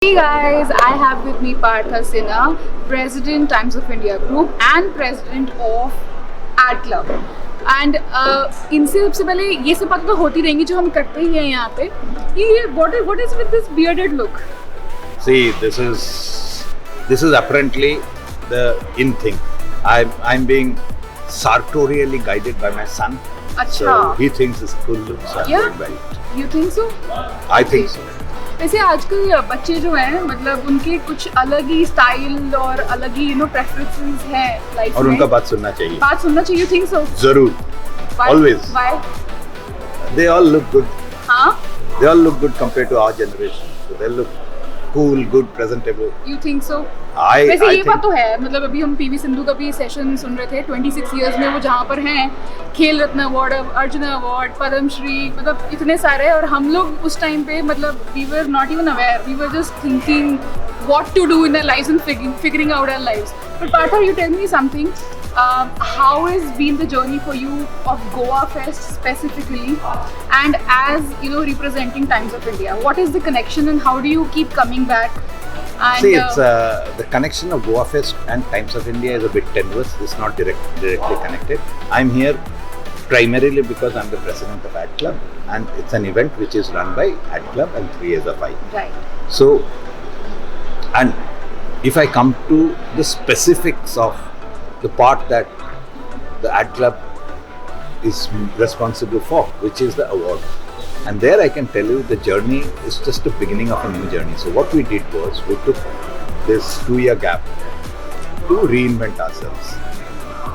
Hey guys, I have with me Partha Sinha, President Times of India Group and President of Ad Club. And इनसे सबसे पहले ये सब बातें तो होती रहेंगी जो हम करते ही हैं यहाँ पे. ये what is with this bearded look? See, this is apparently the in thing. I'm being sartorially guided by my son. अच्छा. So he thinks it's cool look, so I'm Yeah? going by it. You think so? I think so. वैसे आजकल बच्चे जो हैं मतलब उनके कुछ अलग ही स्टाइल और अलग ही प्रेफरेंसेस हैं लाइफ में. और उनका बात सुनना चाहिए. बात सुनना चाहिए. You think so? जरूर. Why? Always. Why? They all look good. हाँ? They all look good compared to our generation. So they look cool, good, presentable. You think so? I वैसे ये think बात तो है. मतलब अभी हम पीवी सिंधु का भी सेशन सुन रहे थे. 26 इयर्स में वो जहाँ पर हैं, खेल रत्न अवार्ड, अर्जुन अवार्ड, पद्मश्री, मतलब इतने सारे. और हम लोग उस टाइम पे मतलब we were not even aware. We were just thinking what to do in our lives and figuring out our lives. But Partha, you tell me something. How has been the journey for you of Goa Fest specifically, and as representing Times of India? What is the connection, and how do you keep coming back? And, see, it's the connection of Goa Fest and Times of India is a bit tenuous. It's not directly connected. I'm here primarily because I'm the president of Ad Club, and it's an event which is run by Ad Club and 3SFI. Right. So, and if I come to the specifics of the part that the Ad Club is responsible for, which is the award. And there I can tell you the journey is just the beginning of a new journey. So what we did was we took this 2-year gap to reinvent ourselves.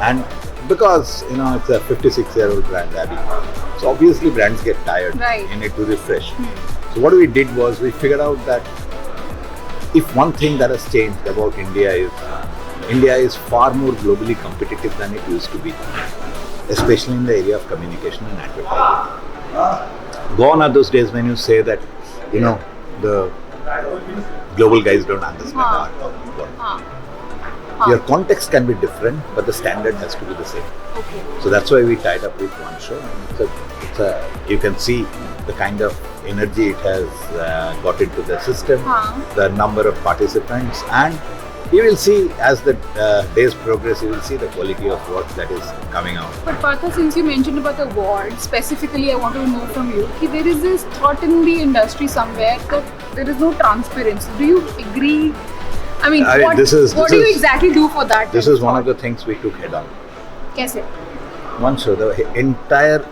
And because it's a 56-year-old brand, Abby, so obviously brands get tired. Right. You need to refresh. So what we did was we figured out that if one thing that has changed about India is far more globally competitive than it used to be, especially in the area of communication and advertising. Gone are those days when you say that, the global guys don't understand art. Your context can be different, but the standard has to be the same. Okay. So that's why we tied up with one show. And you can see the kind of energy it has got into the system, the number of participants, and you will see as the days progress, you will see the quality of work that is coming out. But Partha, since you mentioned about the award, specifically I want to know from you, that there is this thought in the industry somewhere that there is no transparency. Do you agree? I mean, what do you exactly do for that? This is one of the things we took head on. Kaise? One show, the entire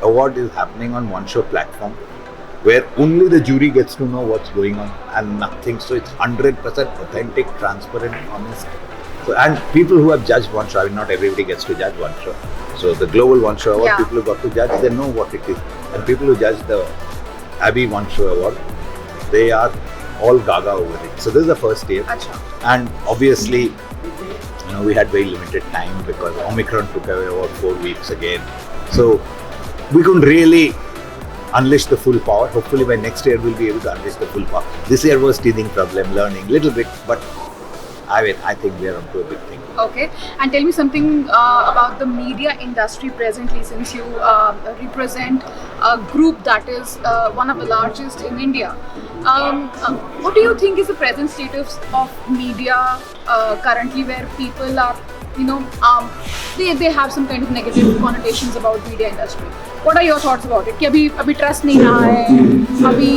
award is happening on one show platform, where only the jury gets to know what's going on and nothing. So it's 100% authentic, transparent, honest. So, and people who have judged one show, I mean, not everybody gets to judge one show. So the global one show award, people who got to judge, they know what it is. And people who judge the Abbey one show award, they are all gaga over it. So this is the first year. Achha. And obviously, we had very limited time because Omicron took away about 4 weeks again. So we couldn't really unleash the full power. Hopefully by next year we'll be able to unleash the full power. This year was teething problem, learning a little bit, but I think we are onto a big thing. Okay, and tell me something about the media industry presently, since you represent a group that is one of the largest in India. What do you think is the present status of media currently, where people are they have some kind of negative connotations about media industry? What are your thoughts about it? कि अभी trust नहीं रहा है, अभी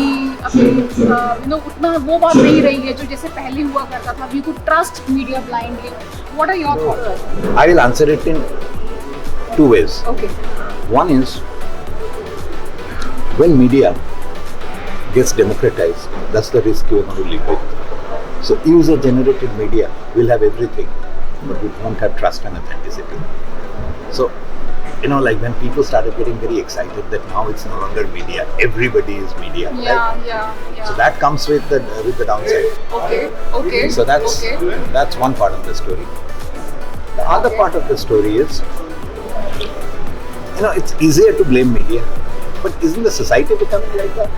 उतना वो बात नहीं रही है जो जैसे पहले हुआ करता था. You could trust media blindly. What are your thoughts? I will answer it in 2 ways. Okay. One is, when media gets democratized, that's the risk you are going to live with. So user-generated media will have everything, but we won't have trust and authenticity. So, like when people started getting very excited that now it's no longer media, everybody is media. Yeah, right? yeah. So that comes with the downside. Okay. So that's one part of the story. The other part of the story is, it's easier to blame media, but isn't the society becoming like that?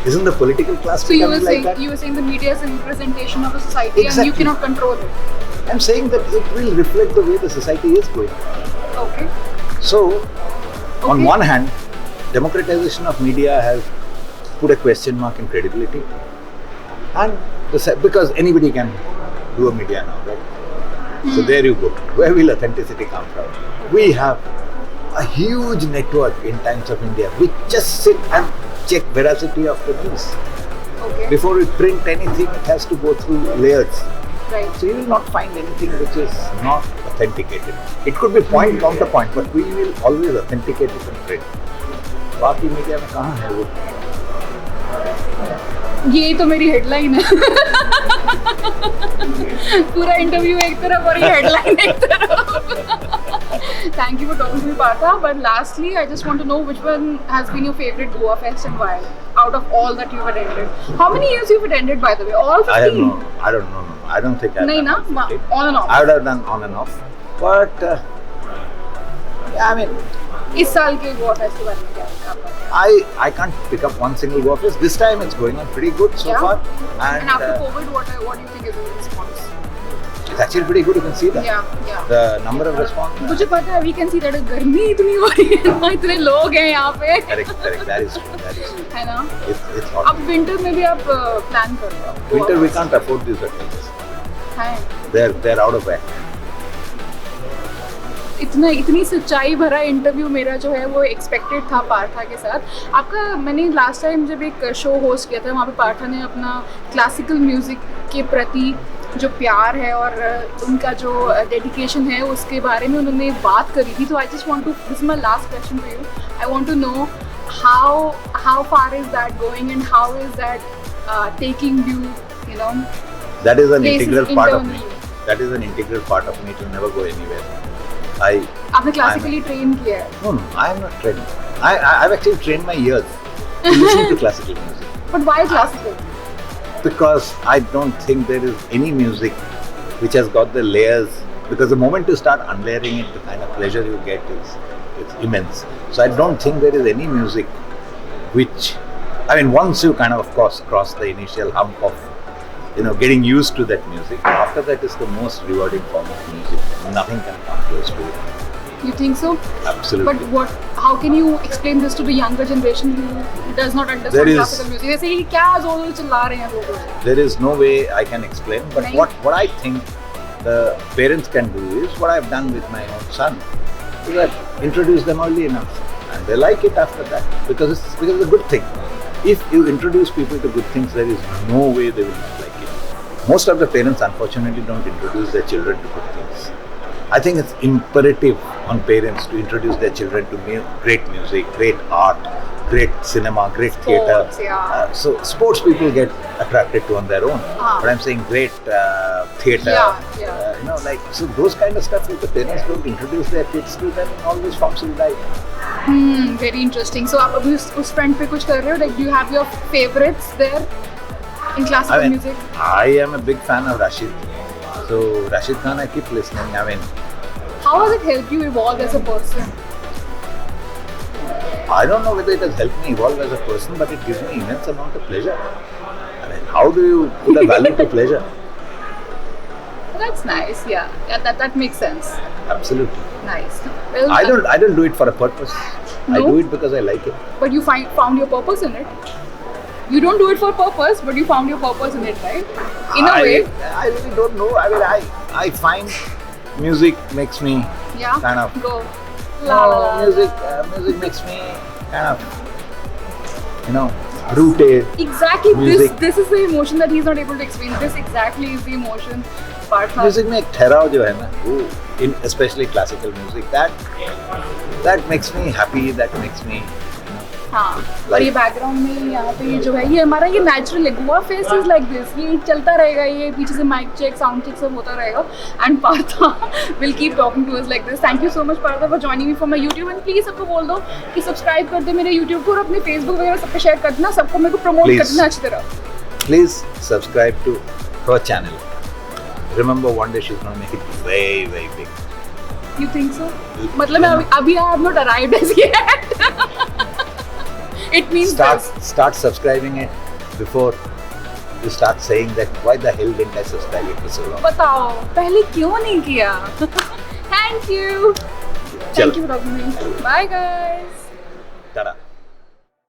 Isn't the political class becoming like that? So you were saying the media is a representation of a society, Exactly. and you cannot control it. I'm saying that it will reflect the way the society is going. Okay. So, on one hand, democratization of media has put a question mark in credibility. And because anybody can do a media now, right? So there you go. Where will authenticity come from? We have a huge network in Times of India. We just sit and check veracity of the news. Okay. Before we print anything, it has to go through layers. Right. So you will not find anything which is not authenticated. It could be point counterpoint, but we will always authenticate it in print. बाकी media में कहाँ है वो? ये तो मेरी headline है. पूरा इंटरव्यू एक तरफ और ये हेडलाइन एक तरफ. Thank you for talking to me, Partha. But lastly, I just want to know which one has been your favorite Goa Fest and why? Out of all that you've attended, how many years you've attended, by the way? All 15? I don't know. I don't think I've Nahin, done na? 15. On and off. I would have done on and off. But yeah, I mean, इस साल के Goa fest के बारे में क्या है आपका? I can't pick up one single Goa Fest. This time it's going on pretty good so far. And after COVID, what do you think is the response? It's actually pretty good. You can see that. Yeah. The number of response. मुझे पता है, we can see that गर्मी इतनी हो रही है ना, इतने लोग हैं यहाँ पे. Correct. That is true. है ना? It's hot. अब विंटर में भी आप प्लान कर रहे हो? Winter we can't afford these hotels. हैं. They're out of whack. इतनी सच्चाई भरा इंटरव्यू मेरा जो है वो एक्सपेक्टेड था पार्था के साथ. आपका मैंने लास्ट टाइम जब एक शो होस्ट किया था, वहाँ पे पार्था ने अपना क्लासिकल म्यूज़िक के प्रति जो प्यार है और उनका जो डेडिकेशन है उसके बारे में उन्होंने बात करी थी. तो I just want to, this is my last question for you. I want to know how far is that going and how is that taking you know, that is an places integral part of me. internally. That is an integral part of me. It will never go anywhere. आपने classically train किया है? No, I am not trained. I've actually trained my ears to listen to classical music. But why classical? Because I don't think there is any music which has got the layers. Because the moment you start unlayering it, the kind of pleasure you get is immense. So I don't think there is any music which, I mean, once you kind of course cross the initial hump of getting used to that music, after that is the most rewarding form of music. Nothing can come close to it. You think so? Absolutely. But how can you explain this to the younger generation who does not understand classical music? They say क्या जोर चिल्ला रहे हैं लोग? There is no way I can explain. But what I think the parents can do is what I've done with my own son. Is that introduce them early enough, and they like it after that because it's a good thing. If you introduce people to good things, there is no way they will not like it. Most of the parents, unfortunately, don't introduce their children to good things. I think it's imperative on parents to introduce their children to great music, great art, great cinema, great theatre. So sports people get attracted to on their own. But I'm saying great theatre. So those kind of stuff, if the parents don't introduce their kids to, then all these forms will die. Very interesting. So आप अभी उस front पे कुछ कर रहे हो? Like, do you have your favorites there in classical music? I am a big fan of Rashid. So Rashid Khan, I keep listening. I mean, how has it helped you evolve as a person? I don't know whether it has helped me evolve as a person, but it gives me immense amount of pleasure. I mean, how do you put a value to pleasure? That's nice. Yeah, that makes sense. Absolutely. Nice. Well, I don't do it for a purpose. No? I do it because I like it. But you found your purpose in it. You don't do it for purpose, but you found your purpose in it, right? In a way. I really don't know. I mean, I find music makes me kind of go. Music makes me kind of, rooted. Exactly. Music. This is the emotion that he's not able to explain. This exactly is the emotion. Music में एक ठहराव जो है ना, वो especially classical music, that makes me happy. That makes me. हाँ. और ये बैकग्राउंड में यहाँ पे जो है, ये हमारा ये नेचुरल है. Goa fest is like this. ये चलता रहेगा. ये पीछे से माइक चेक, साउंड चेक सब होता रहेगा. And Partha will keep talking to us like this. Thank you so much Partha for joining me for my YouTube. And please सबको बोल दो कि सब्सक्राइब कर दे मेरे यूट्यूब को और अपने फेसबुक वगैरह सब पे शेयर कर देना. सबको मेरे को प्रमोट कर देना अच्छी तरह. Please subscribe to her channel. Remember, one day she's going to make it very, very big. You think so? मतलब अभी I have not arrived as yet. It means start subscribing it before you start saying that why the hell didn't I subscribe it for so long? बताओ पहले क्यों नहीं किया? Thank you. Thank you for talking to me. Bye guys. Ta-da.